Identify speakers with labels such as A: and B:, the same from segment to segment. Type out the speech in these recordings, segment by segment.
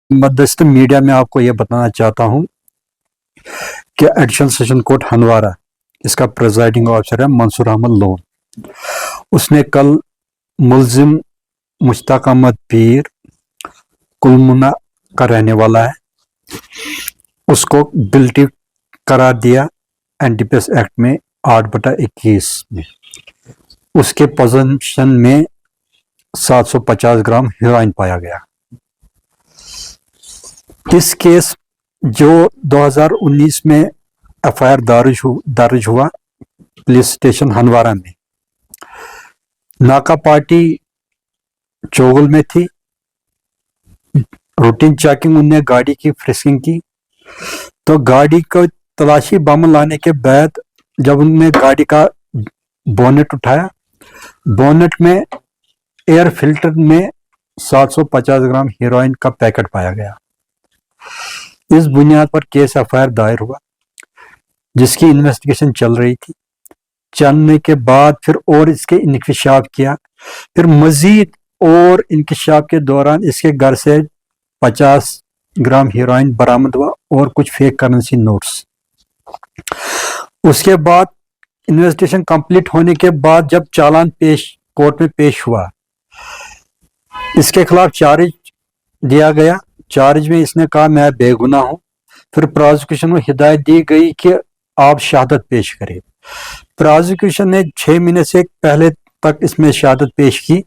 A: मध्यस्थ मीडिया में आपको ये बताना चाहता हूँ कि एडिशनल सेशन कोर्ट हंदवारा, इसका प्रिजाइडिंग ऑफिसर है मंसूर अहमद लोन। उसने कल मुलजिम मुश्ताक अहमद पीर कुलमुना का रहने वाला है, उसको गिल्टी करार दिया एनडीपीएस एक्ट में 8/21 में। उसके पोजीशन में 750 ग्राम हेरोइन पाया गया। इस केस जो 2019 में एफआईआर दर्ज हुआ पुलिस स्टेशन हंदवारा में, नाका पार्टी चोगल में थी। रूटीन चेकिंग उनने गाड़ी की फ्रिस्किंग की, तो गाड़ी को तलाशी बम लाने के बाद जब उनने गाड़ी का बोनेट उठाया, बोनेट में एयर फिल्टर में 750 ग्राम हेरोइन का पैकेट पाया गया। इस बुनियाद पर केस एफआईआर दायर हुआ, जिसकी इन्वेस्टिगेशन चल रही थी। चलने के बाद फिर और इसके इंकशाफ किया, फिर मजीद और इंकशाफ के दौरान इसके घर से 50 ग्राम हेरोइन बरामद हुआ और कुछ फेक करेंसी नोट्स। उसके बाद इन्वेस्टिगेशन कंप्लीट होने के बाद जब चालान कोर्ट में पेश हुआ, इसके खिलाफ चार्ज दिया गया। चार्ज में इसने कहा मैं बेगुनाह हूं। फिर प्रोसिक्यूशन को हिदायत दी गई कि आप शहादत पेश करें। प्रोसिक्यूशन ने 6 महीने से पहले तक इसमें शहादत पेश की,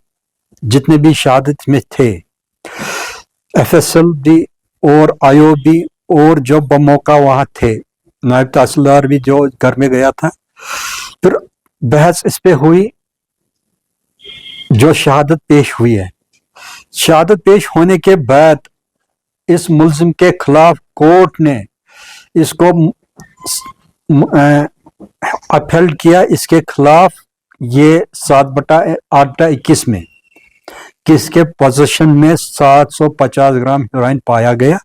A: जितने भी शहादत में थे, एफएसएल भी और आईओ भी, और जो बमौका वहां थे, नायब तहसीलदार भी जो घर में गया था। फिर बहस इस पे हुई, जो शहादत पेश हुई है। शहादत पेश होने के बाद इस मुल्जिम के खिलाफ कोर्ट ने इसको अपहेल्ड किया। इसके खिलाफ ये 7/8/21 में किसके पोजीशन में 750 ग्राम हेरोइन पाया गया,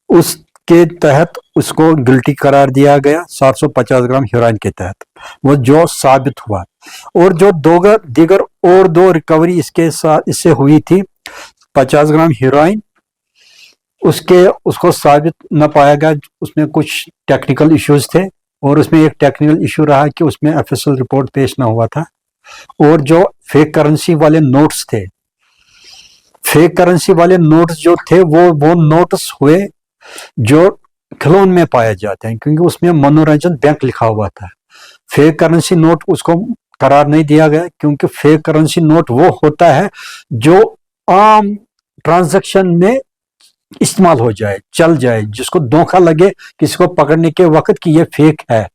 A: उसके तहत उसको गिल्टी करार दिया गया 750 ग्राम हेरोइन के तहत, वो जो साबित हुआ। और जो दीगर और 2 रिकवरी इससे हुई थी 50 ग्राम हेरोइन, उसको साबित न पाया गया। उसमें कुछ टेक्निकल इश्यूज थे, और उसमें एक टेक्निकल इशू रहा कि उसमें एफएसएल रिपोर्ट पेश ना हुआ था। और जो फेक करेंसी वाले नोट्स थे, फेक करेंसी वाले नोट्स जो थे वो नोट्स हुए जो खिलौन में पाए जाते हैं, क्योंकि उसमें मनोरंजन बैंक लिखा हुआ था। फेक करेंसी नोट उसको करार नहीं दिया गया, क्योंकि फेक करेंसी नोट वो होता है जो आम ट्रांजैक्शन में इस्तेमाल हो जाए, चल जाए, जिसको धोखा लगे किसी को पकड़ने के वक्त कि ये फेक है।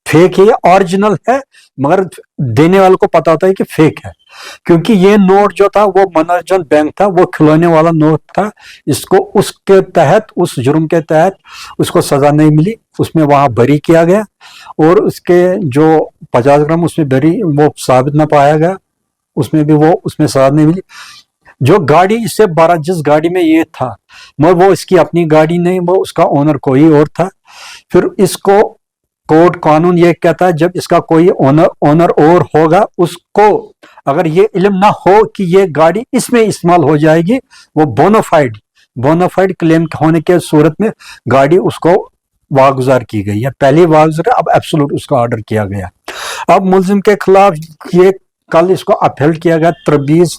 A: फेक है, ओरिजिनल है, मगर देने वाले को पता होता है कि फेक है, क्योंकि ये नोट जो था वो मनोरंजन बैंक था, वो खिलौने वाला नोट था। इसको उसके तहत, उस जुर्म के तहत उसको सजा नहीं मिली, उसमें वहां बरी किया गया। और उसके जो 50 ग्राम उसमें बरी, वो साबित ना पाया गया, उसमें भी वो उसमें सजा नहीं मिली। जो गाड़ी इससे 12, जिस गाड़ी में ये था, मगर वो इसकी अपनी गाड़ी नहीं, वो उसका ओनर कोई और था। फिर इसको कोर्ट कानून ये कहता है, जब इसका कोई ओनर और होगा, उसको अगर ये इल्म ना हो कि ये गाड़ी इसमें इस्तेमाल हो जाएगी, वो बोनाफाइड क्लेम होने के सूरत में गाड़ी उसको वागुजार की गई है। पहले वागुजार, अब एब्सोल्यूट उसका ऑर्डर किया गया। अब मुल्जिम के खिलाफ ये कल इसको अपहेल्ड किया गया 23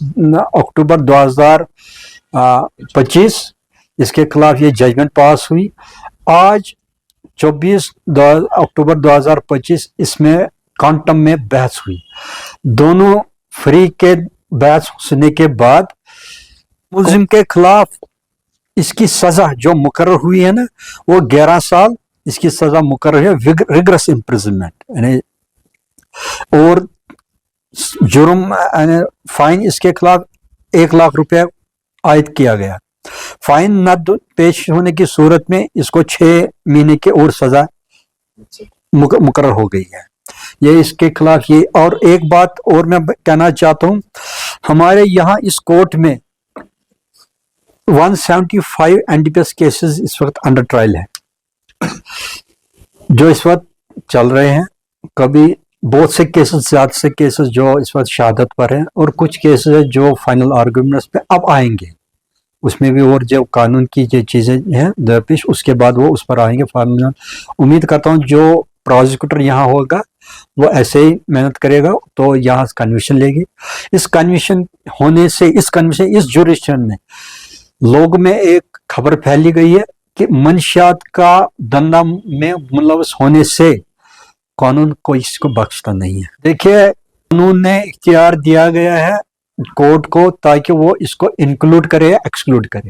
A: अक्टूबर 2025। इसके खिलाफ ये जजमेंट पास हुई। आज 24 अक्टूबर 2025 इसमें क्वांटम में बहस हुई। दोनों फ्री के बहस सुनने के बाद मुल्जिम के खिलाफ इसकी सजा जो मुकर्रर हुई है ना, वो 11 साल इसकी सजा मुकर्रर है, रिगरस इम्प्रिजनमेंट, यानी और जुर्म फाइन इसके खिलाफ 1 लाख रुपए आयद किया गया। फाइन न पेश होने की सूरत में इसको 6 महीने की और सजा मुकर्रर हो गई है। ये इसके खिलाफ ये। और एक बात और मैं कहना चाहता हूं, हमारे यहाँ इस कोर्ट में 175 एनडीपीएस केसेस इस वक्त अंडर ट्रायल है, जो इस वक्त चल रहे हैं। कभी बहुत से केसेस, ज्यादा से केसेस जो इस वक्त शहादत पर हैं, और कुछ केसेस जो फाइनल आर्गुमेंट्स पे अब आएंगे, اس میں بھی اور جو قانون کی جو چیزیں ہیں درپیش اس کے بعد وہ اس پر آئیں گے فارمولا. امید کرتا ہوں جو پروزیکیوٹر یہاں ہوگا وہ ایسے ہی محنت کرے گا تو یہاں کنویکشن لے گی. اس کنویکشن ہونے سے اس جوریسڈکشن میں لوگ میں ایک خبر پھیلی گئی ہے کہ منشیات کا دھندا میں ملوث ہونے سے قانون کوئی اس کو بخشتا نہیں ہے. دیکھیے قانون نے اختیار دیا گیا ہے کورٹ کو تاکہ وہ اس کو انکلوڈ کرے یا ایکسکلوڈ کرے.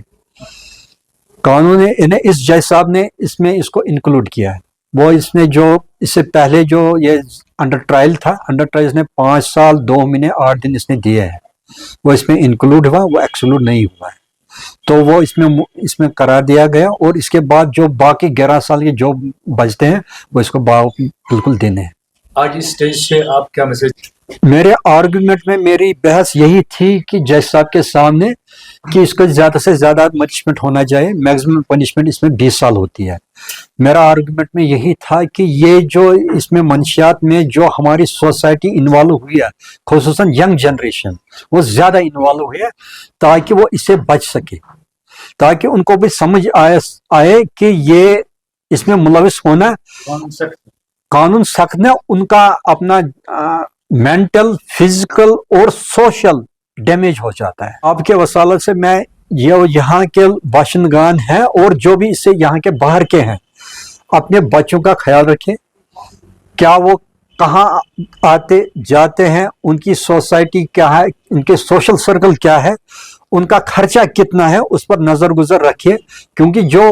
A: قانون نے اس جج صاحب نے اس میں اس کو انکلوڈ کیا ہے. وہ اس نے جو اس سے پہلے جو یہ انڈر ٹرائل تھا, انڈر ٹرائل نے 5 سال 2 مہینے 8 دن اس نے دیے ہے, وہ اس میں انکلوڈ ہوا, وہ ایکسکلوڈ نہیں ہوا ہے. تو وہ اس میں قرار دیا گیا اور اس کے بعد جو باقی 11 سال کے جو بچتے ہیں وہ اس کو بالکل دینے ہیں.
B: آج اس سٹیج سے آپ کیا میسج؟
A: میرے آرگومنٹ میں میری بحث یہی تھی کہ جج صاحب کے سامنے کہ اس کو زیادہ سے زیادہ پنشمنٹ ہونا چاہیے. میکسیمم پنشمنٹ اس میں 20 سال ہوتی ہے. میرا آرگومنٹ میں یہی تھا کہ یہ جو اس میں منشیات میں جو ہماری سوسائٹی انوالو ہوئی ہے, خصوصاً ینگ جنریشن وہ زیادہ انوالو ہوئی ہے تاکہ وہ اس سے بچ سکے, تاکہ ان کو بھی سمجھ آئے کہ یہ اس میں ملوث ہونا قانون سخت نے ان کا اپنا مینٹل فزیکل اور سوشل ڈیمیج ہو جاتا ہے. آپ کے وسالت سے میں یہاں کے باشندگان ہیں اور جو بھی اس سے یہاں کے باہر کے ہیں اپنے بچوں کا خیال رکھیں. کیا وہ کہاں آتے جاتے ہیں, ان کی سوسائٹی کیا ہے, ان کے سوشل سرکل کیا ہے, ان کا خرچہ کتنا ہے, اس پر نظر گزر رکھیے. کیونکہ جو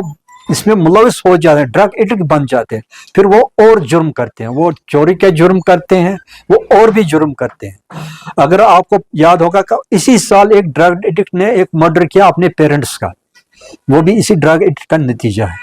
A: اس میں ملوث ہو جاتے ہیں, ڈرگ ایڈکٹ بن جاتے ہیں, پھر وہ اور جرم کرتے ہیں, وہ چوری کے جرم کرتے ہیں, وہ اور بھی جرم کرتے ہیں. اگر آپ کو یاد ہوگا کہ اسی سال ایک ڈرگ ایڈکٹ نے ایک مرڈر کیا اپنے پیرنٹس کا, وہ بھی اسی ڈرگ ایڈکٹ کا نتیجہ ہے.